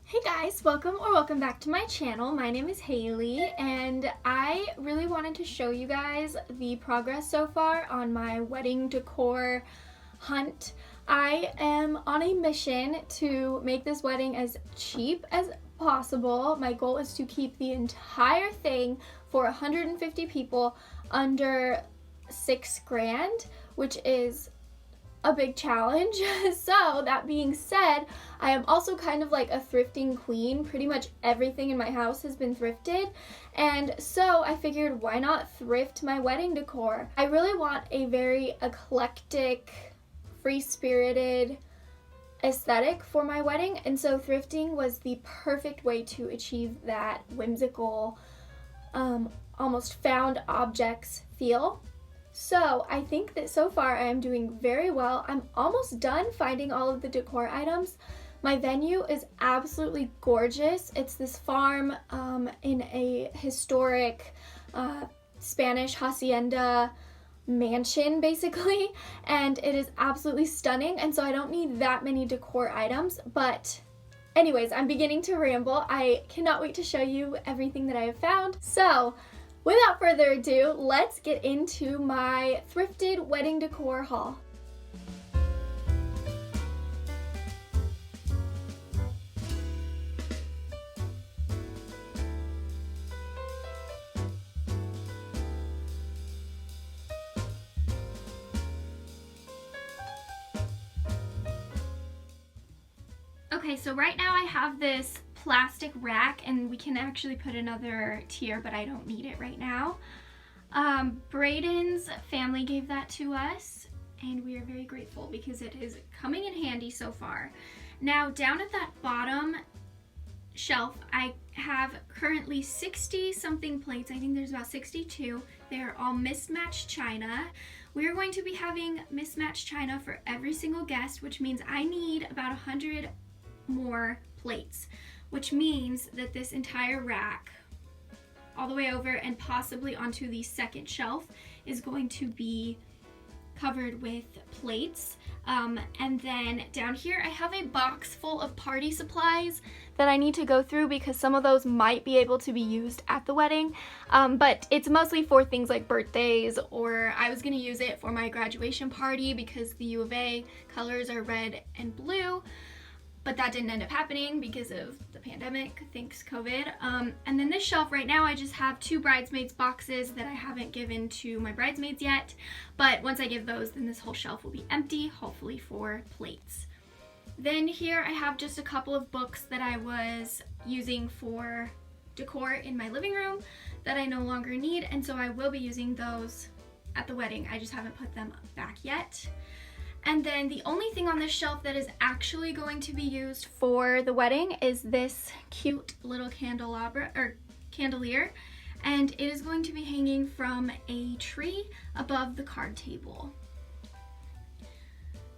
Hey guys, welcome back to my channel. My name is Haley and I really wanted to show you guys the progress so far on my wedding decor hunt. I am on a mission to make this wedding as cheap as possible. My goal is to keep the entire thing for 150 people under $6,000, which is a big challenge. So that being said, I am also kind of like a thrifting queen. Pretty much everything in my house has been thrifted, and so I figured why not thrift my wedding decor. I really want a very eclectic, free-spirited aesthetic for my wedding, and so thrifting was the perfect way to achieve that whimsical, almost found objects feel. So I think that so far I am doing very well. I'm almost done finding all of the decor items. My venue is absolutely gorgeous. It's this farm in a historic Spanish hacienda mansion basically, and it is absolutely stunning, and so I don't need that many decor items. But anyways, I'm beginning to ramble. I cannot wait to show you everything that I have found. So without further ado, let's get into my thrifted wedding decor haul. Okay, so right now I have this plastic rack, and we can actually put another tier, but I don't need it right now. Braden's family gave that to us, and we are very grateful because it is coming in handy so far. Now, down at that bottom shelf, I have currently 60 something plates. I think there's about 62. They're all mismatched china. We are going to be having mismatched china for every single guest, which means I need about 100 more plates, which means that this entire rack all the way over and possibly onto the second shelf is going to be covered with plates. And then down here I have a box full of party supplies that I need to go through because some of those might be able to be used at the wedding, but it's mostly for things like birthdays, or I was going to use it for my graduation party because the U of A colors are red and blue. But that didn't end up happening because of the pandemic, thanks COVID. And then this shelf right now, I just have 2 bridesmaids boxes that I haven't given to my bridesmaids yet. But once I give those, then this whole shelf will be empty, hopefully for plates. Then here I have just a couple of books that I was using for decor in my living room that I no longer need, and so I will be using those at the wedding. I just haven't put them back yet. And then the only thing on this shelf that is actually going to be used for the wedding is this cute little candelabra or chandelier, and it is going to be hanging from a tree above the card table.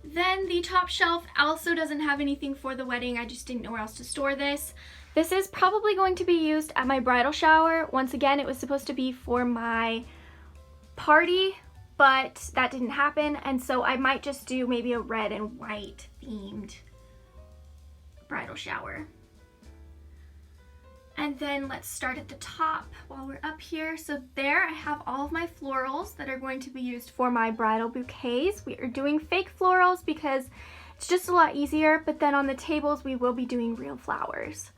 Then the top shelf also doesn't have anything for the wedding. I just didn't know where else to store this. This is probably going to be used at my bridal shower. Once again, it was supposed to be for my party, but that didn't happen, and so I might just do maybe a red and white themed bridal shower. And then let's start at the top while we're up here. So there I have all of my florals that are going to be used for my bridal bouquets. We are doing fake florals because it's just a lot easier, but then on the tables we will be doing real flowers.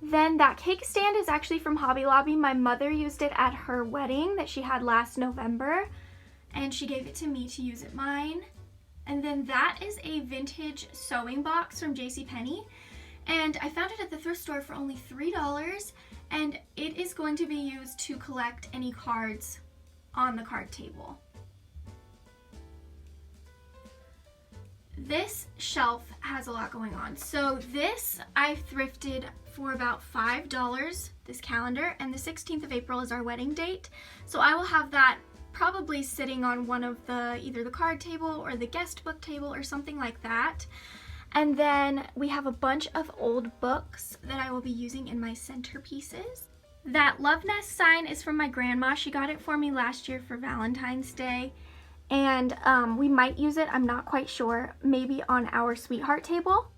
Then that cake stand is actually from Hobby Lobby. My mother used it at her wedding that she had last November, and she gave it to me to use at mine. And then that is a vintage sewing box from JCPenney, and I found it at the thrift store for only $3, and it is going to be used to collect any cards on the card table. This shelf has a lot going on. So this I thrifted for about $5, this calendar, and the 16th of April is our wedding date. So I will have that probably sitting on one of the, either the card table or the guest book table or something like that. And then we have a bunch of old books that I will be using in my centerpieces. That love nest sign is from my grandma. She got it for me last year for Valentine's Day. And we might use it, I'm not quite sure, maybe on our sweetheart table.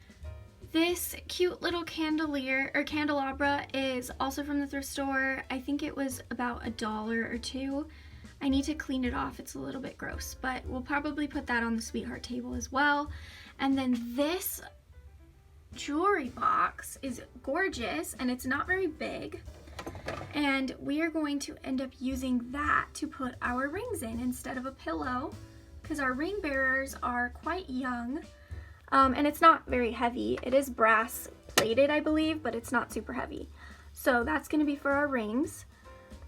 This cute little candelier or candelabra is also from the thrift store. I think it was about $1 or $2. I need to clean it off. It's a little bit gross, but we'll probably put that on the sweetheart table as well. And then this jewelry box is gorgeous and it's not very big. And we are going to end up using that to put our rings in instead of a pillow because our ring bearers are quite young. And it's not very heavy. It is brass plated, I believe, but it's not super heavy. So that's going to be for our rings.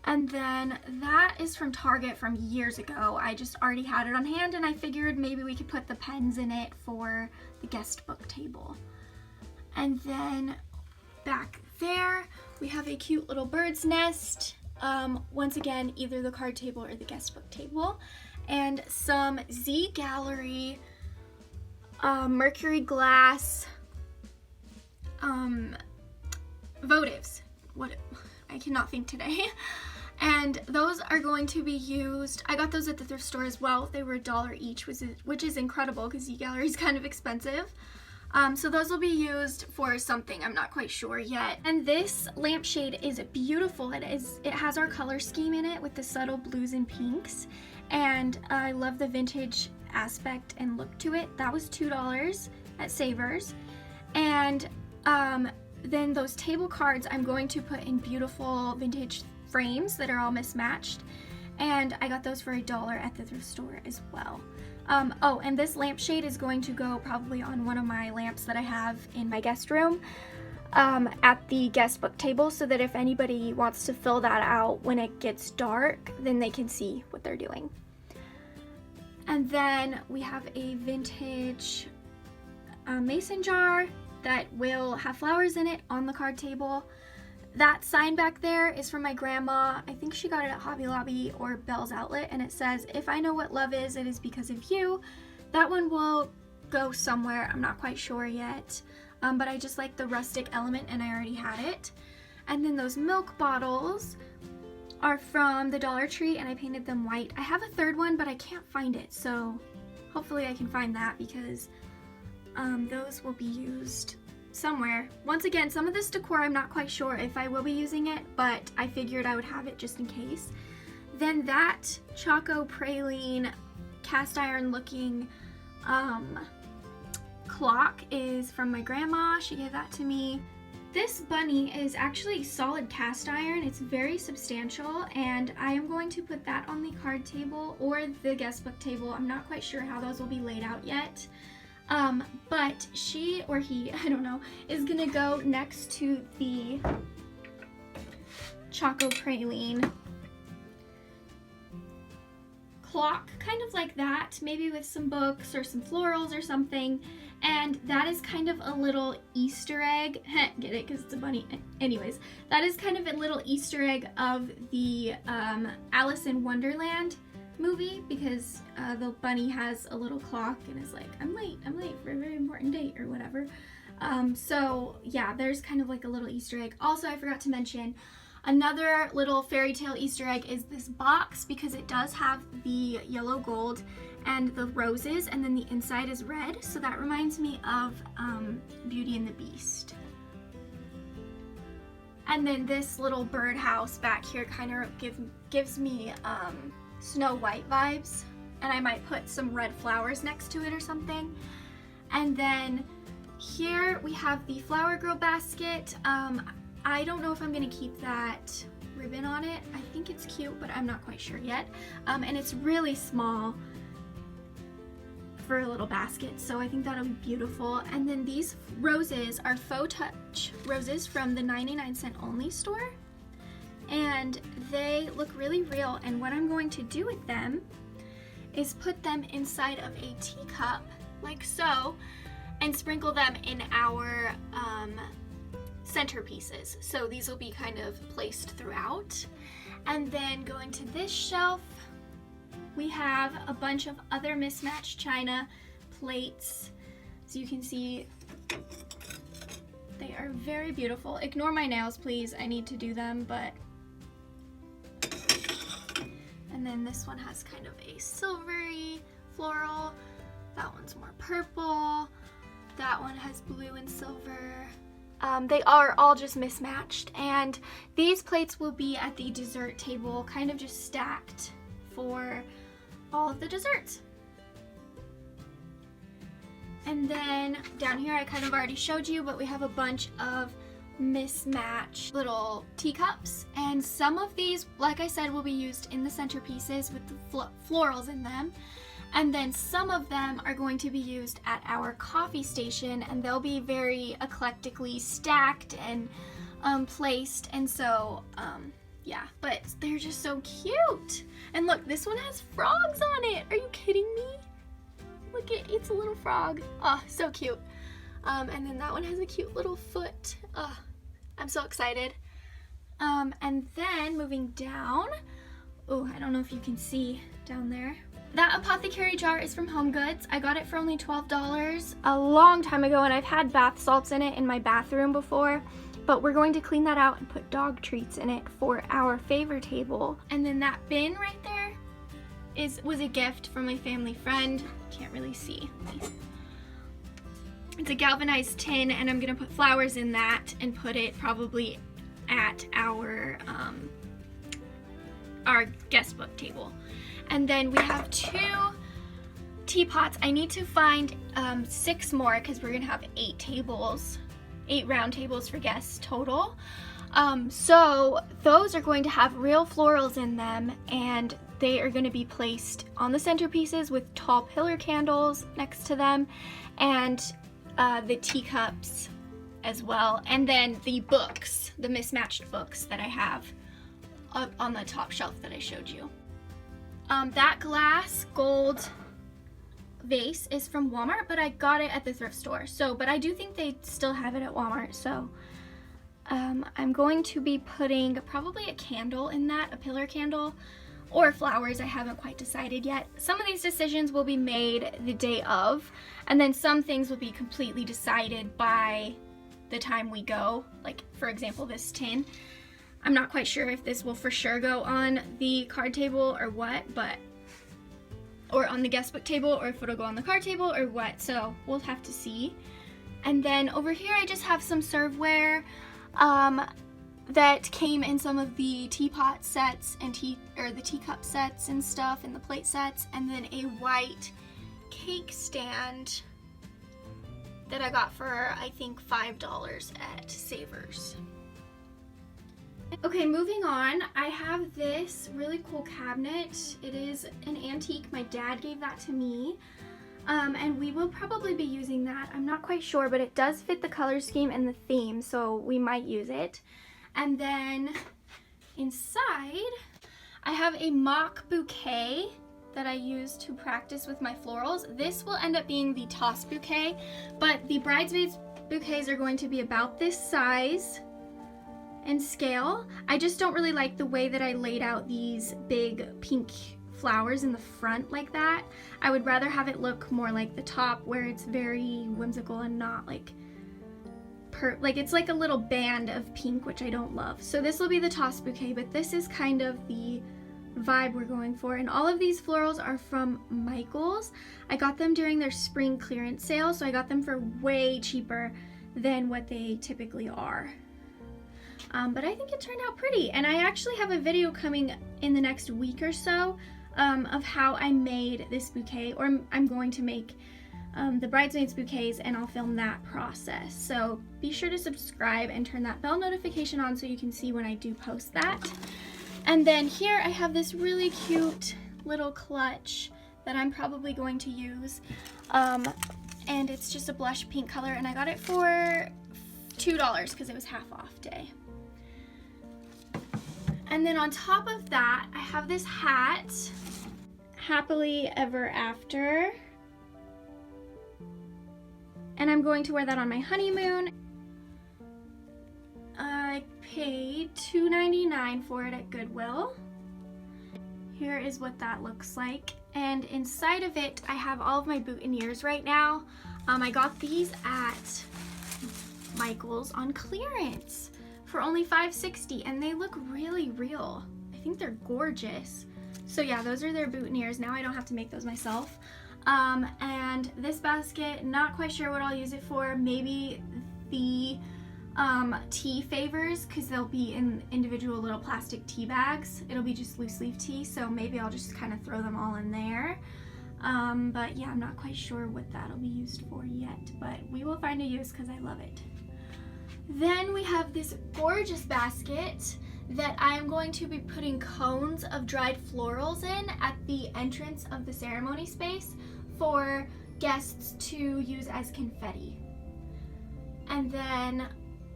And then that is from Target from years ago. I just already had it on hand and I figured maybe we could put the pens in it for the guest book table. And then back there, we have a cute little bird's nest. Once again, either the card table or the guest book table. And some Z Gallery mercury glass votives. What, I cannot think today. And those are going to be used. I got those at the thrift store as well. They were $1 each, which is incredible because Z Gallery is kind of expensive. So those will be used for something. I'm not quite sure yet. And this lampshade is beautiful. It has our color scheme in it with the subtle blues and pinks. And I love the vintage aspect and look to it. That was $2 at Savers. And then those table cards I'm going to put in beautiful vintage frames that are all mismatched. And I got those for $1 at the thrift store as well. Oh, and this lampshade is going to go probably on one of my lamps that I have in my guest room at the guest book table so that if anybody wants to fill that out when it gets dark, then they can see what they're doing. And then we have a vintage mason jar that will have flowers in it on the card table. That sign back there is from my grandma. I think she got it at Hobby Lobby or Bell's Outlet, and it says, "If I know what love is, it is because of you." That one will go somewhere. I'm not quite sure yet, but I just like the rustic element and I already had it. And then those milk bottles are from the Dollar Tree and I painted them white. I have a third one, but I can't find it, so hopefully I can find that because those will be used somewhere. Once again, some of this decor I'm not quite sure if I will be using it, but I figured I would have it just in case. Then that Xoxo praline cast iron looking clock is from my grandma. She gave that to me. This bunny is actually solid cast iron. It's very substantial and I am going to put that on the card table or the guest book table. I'm not quite sure how those will be laid out yet. But she or he, I don't know, is gonna go next to the Xoxo praline clock, kind of like that, maybe with some books or some florals or something. And that is kind of a little Easter egg. Get it? Because it's a bunny. Anyways, that is kind of a little Easter egg of the Alice in Wonderland movie, because the bunny has a little clock and is like, I'm late for a very important date or whatever. So yeah, there's kind of like a little Easter egg. Also, I forgot to mention another little fairy tale Easter egg is this box, because it does have the yellow gold and the roses, and then the inside is red, so that reminds me of Beauty and the Beast. And then this little birdhouse back here kind of gives me Snow White vibes, and I might put some red flowers next to it or something. And then here we have the Flower Girl basket. I don't know if I'm gonna keep that ribbon on it. I think it's cute, but I'm not quite sure yet. And it's really small for a little basket, so I think that'll be beautiful. And then these roses are faux touch roses from the 99-cent only store. And they look really real, and what I'm going to do with them is put them inside of a teacup, like so, and sprinkle them in our centerpieces. So these will be kind of placed throughout. And then going to this shelf, we have a bunch of other mismatched china plates. As you can see, they are very beautiful. Ignore my nails, please. I need to do them, but... And then this one has kind of a silvery floral. That one's more purple. That one has blue and silver. They are all just mismatched, and these plates will be at the dessert table, kind of just stacked for all of the desserts. And then down here I kind of already showed you, but we have a bunch of mismatched little teacups, and some of these, like I said, will be used in the centerpieces with the florals in them. And then some of them are going to be used at our coffee station, and they'll be very eclectically stacked and placed. And so, yeah, but they're just so cute. And look, this one has frogs on it. Are you kidding me? Look, it's a little frog. Oh, so cute. And then that one has a cute little foot. Oh, I'm so excited. And then moving down, oh, I don't know if you can see down there. That apothecary jar is from Home Goods. I got it for only $12 a long time ago, and I've had bath salts in it in my bathroom before, but we're going to clean that out and put dog treats in it for our favor table. And then that bin right there was a gift from a family friend. Can't really see. It's a galvanized tin, and I'm gonna put flowers in that and put it probably at our guest book table. And then we have 2 teapots. I need to find 6 more because we're gonna have 8 tables, 8 round tables for guests total. So those are going to have real florals in them, and they are going to be placed on the centerpieces with tall pillar candles next to them, and the teacups as well. And then the books, the mismatched books that I have up on the top shelf that I showed you. That glass gold vase is from Walmart, but I got it at the thrift store. So, but I do think they still have it at Walmart. So I'm going to be putting probably a candle in that, a pillar candle, or flowers. I haven't quite decided yet. Some of these decisions will be made the day of, and then some things will be completely decided by the time we go. Like, for example, this tin. I'm not quite sure if this will for sure go on the card table or what, or on the guest book table, or if it'll go on the card table or what, so we'll have to see. And then over here I just have some serveware that came in some of the teapot sets and the teacup sets and stuff, and the plate sets, and then a white cake stand that I got for I think $5 at Savers. Okay, moving on, I have this really cool cabinet. It is an antique. My dad gave that to me, and we will probably be using that. I'm not quite sure, but it does fit the color scheme and the theme, so we might use it. And then inside, I have a mock bouquet that I use to practice with my florals. This will end up being the toss bouquet, but the bridesmaids bouquets are going to be about this size and scale. I just don't really like the way that I laid out these big pink flowers in the front like that. I would rather have it look more like the top, where it's very whimsical and not like it's like a little band of pink, which I don't love. So this will be the toss bouquet, but this is kind of the vibe we're going for. And all of these florals are from Michaels. I got them during their spring clearance sale, so I got them for way cheaper than what they typically are. But I think it turned out pretty, and I actually have a video coming in the next week or so of how I made this bouquet, or I'm going to make the bridesmaids bouquets, and I'll film that process. So be sure to subscribe and turn that bell notification on so you can see when I do post that. And then here I have this really cute little clutch that I'm probably going to use, and it's just a blush pink color, and I got it for $2 because it was half off day. And then on top of that, I have this hat, Happily Ever After. And I'm going to wear that on my honeymoon. I paid $2.99 for it at Goodwill. Here is what that looks like. And inside of it, I have all of my boutonnieres right now. I got these at Michael's on clearance for only $5.60, and they look really real. I think they're gorgeous. So yeah, those are their boutonnieres. Now I don't have to make those myself. And this basket, not quite sure what I'll use it for. Maybe the tea favors, because they'll be in individual little plastic tea bags. It'll be just loose leaf tea, so maybe I'll just kind of throw them all in there. But yeah, I'm not quite sure what that'll be used for yet, but we will find a use because I love it. Then we have this gorgeous basket that I am going to be putting cones of dried florals in at the entrance of the ceremony space for guests to use as confetti. And then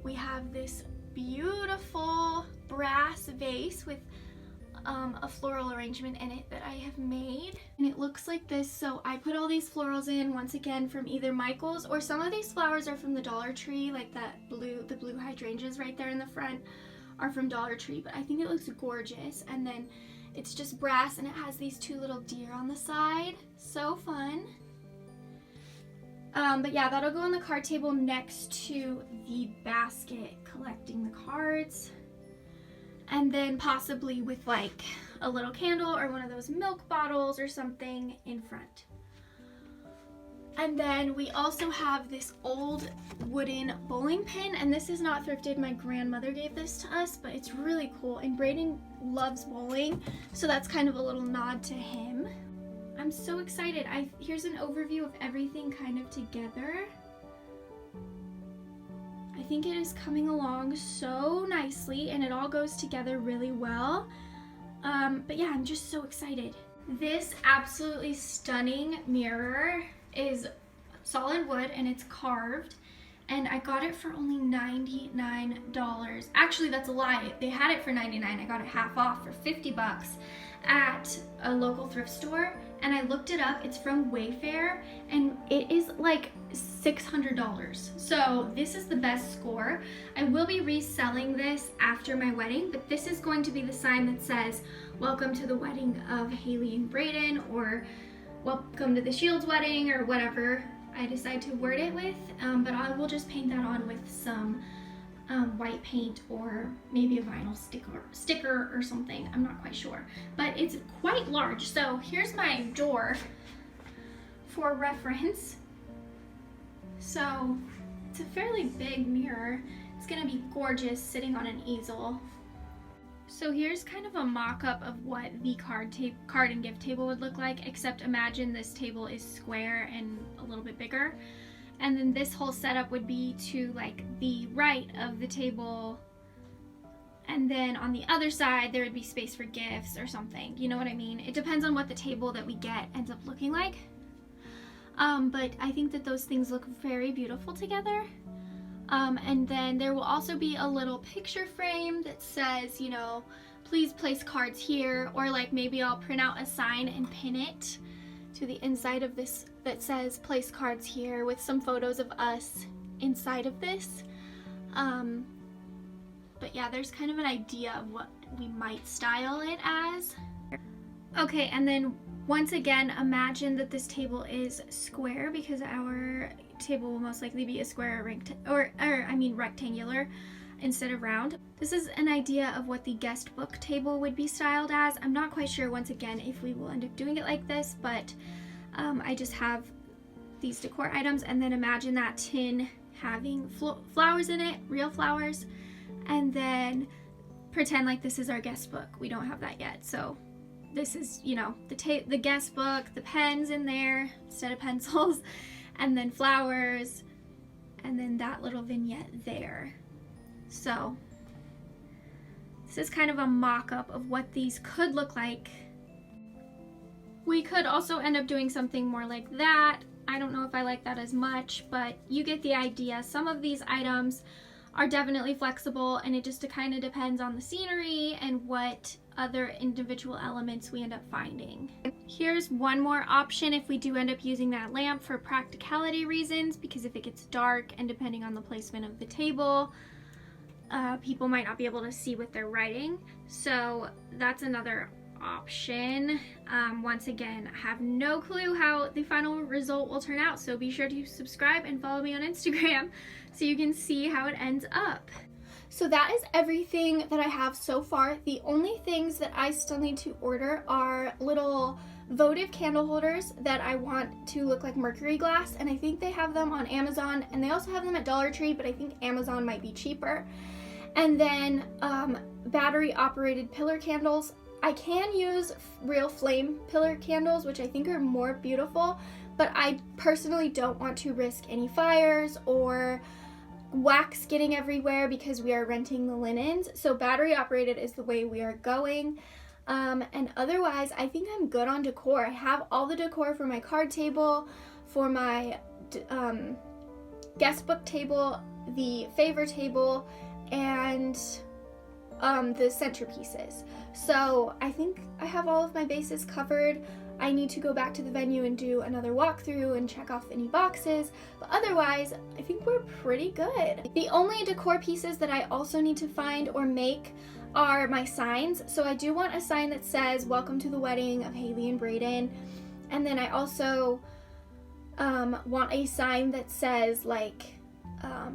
we have this beautiful brass vase with a floral arrangement in it that I have made, and it looks like this. So I put all these florals in, once again, from either Michael's, or some of these flowers are from the Dollar Tree, like the blue hydrangeas right there in the front are from Dollar Tree, but I think it looks gorgeous. And then it's just brass, and it has these two little deer on the side. So fun. But yeah, that'll go on the card table next to the basket collecting the cards. And then possibly with like a little candle or one of those milk bottles or something in front. And then we also have this old wooden bowling pin, and this is not thrifted. My grandmother gave this to us, but it's really cool, and Brayden loves bowling, so that's kind of a little nod to him. I'm so excited. Here's an overview of everything kind of together. I think it is coming along so nicely, and it all goes together really well. But yeah, I'm just so excited. This absolutely stunning mirror is solid wood and it's carved, and I got it for only $99. Actually, that's a lie. They had it for $99. I got it half off for $50 at a local thrift store, and I looked it up. It's from Wayfair, and it is like $600. So this is the best score. I will be reselling this after my wedding, but this is going to be the sign that says, "Welcome to the wedding of Haylie and Brayden," or "Welcome to the Shields wedding," or whatever I decide to word it with. But I will just paint that on with some white paint, or maybe a vinyl sticker or something. I'm not quite sure, but it's quite large. So here's my door for reference. So it's a fairly big mirror. It's gonna be gorgeous sitting on an easel. So here's kind of a mock-up of what the card and gift table would look like, except imagine this table is square and a little bit bigger. And then this whole setup would be to like the right of the table, and then on the other side there would be space for gifts or something. You know what I mean? It depends on what the table that we get ends up looking like. But I think that those things look very beautiful together. And then there will also be a little picture frame that says, you know, "Please place cards here," or like maybe I'll print out a sign and pin it to the inside of this that says "Place cards here," with some photos of us inside of this. But yeah, there's kind of an idea of what we might style it as. Okay, and then once again, imagine that this table is square, because our table will most likely be a square or rectangular instead of round. This is an idea of what the guest book table would be styled as. I'm not quite sure, once again, if we will end up doing it like this, but I just have these decor items, and then imagine that tin having flowers in it, real flowers, and then pretend like this is our guest book. We don't have that yet, so this is, you know, the guest book, the pens in there instead of pencils, and then flowers, and then that little vignette there. So this is kind of a mock-up of what these could look like. We could also end up doing something more like that. I don't know if I like that as much, but you get the idea. Some of these items are definitely flexible, and it just kind of depends on the scenery and what other individual elements we end up finding. Here's one more option if we do end up using that lamp for practicality reasons, because if it gets dark and depending on the placement of the table, people might not be able to see what they're writing. So that's another option. Once again, I have no clue how the final result will turn out, so be sure to subscribe and follow me on Instagram so you can see how it ends up. So that is everything that I have so far. The only things that I still need to order are little votive candle holders that I want to look like mercury glass, and I think they have them on Amazon, and they also have them at Dollar Tree, but I think Amazon might be cheaper. And then battery operated pillar candles. I can use real flame pillar candles, which I think are more beautiful, but I personally don't want to risk any fires or wax getting everywhere because we are renting the linens. So battery operated is the way we are going. And otherwise, I think I'm good on decor. I have all the decor for my card table, for my guest book table, the favor table, and the centerpieces. So I think I have all of my bases covered. I need to go back to the venue and do another walkthrough and check off any boxes, but otherwise I think we're pretty good. The only decor pieces that I also need to find or make are my signs. So I do want a sign that says welcome to the wedding of Haylie and Braden, and then I also want a sign that says like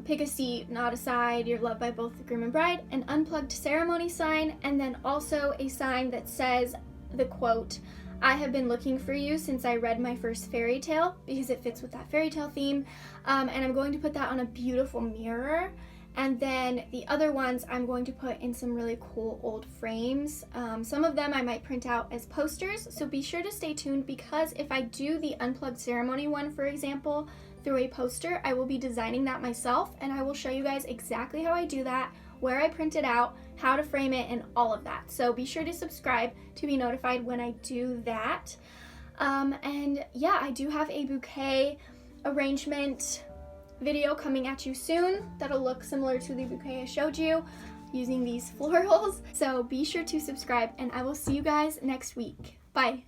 pick a seat, not a side, you're loved by both the groom and bride, an unplugged ceremony sign, and then also a sign that says the quote, I have been looking for you since I read my first fairy tale, because it fits with that fairy tale theme. And I'm going to put that on a beautiful mirror. And then the other ones I'm going to put in some really cool old frames. Some of them I might print out as posters, so be sure to stay tuned, because if I do the unplugged ceremony one, for example, through a poster, I will be designing that myself, and I will show you guys exactly how I do that, where I print it out, how to frame it, and all of that. So be sure to subscribe to be notified when I do that. And yeah, I do have a bouquet arrangement video coming at you soon that'll look similar to the bouquet I showed you using these florals. So be sure to subscribe, and I will see you guys next week. Bye.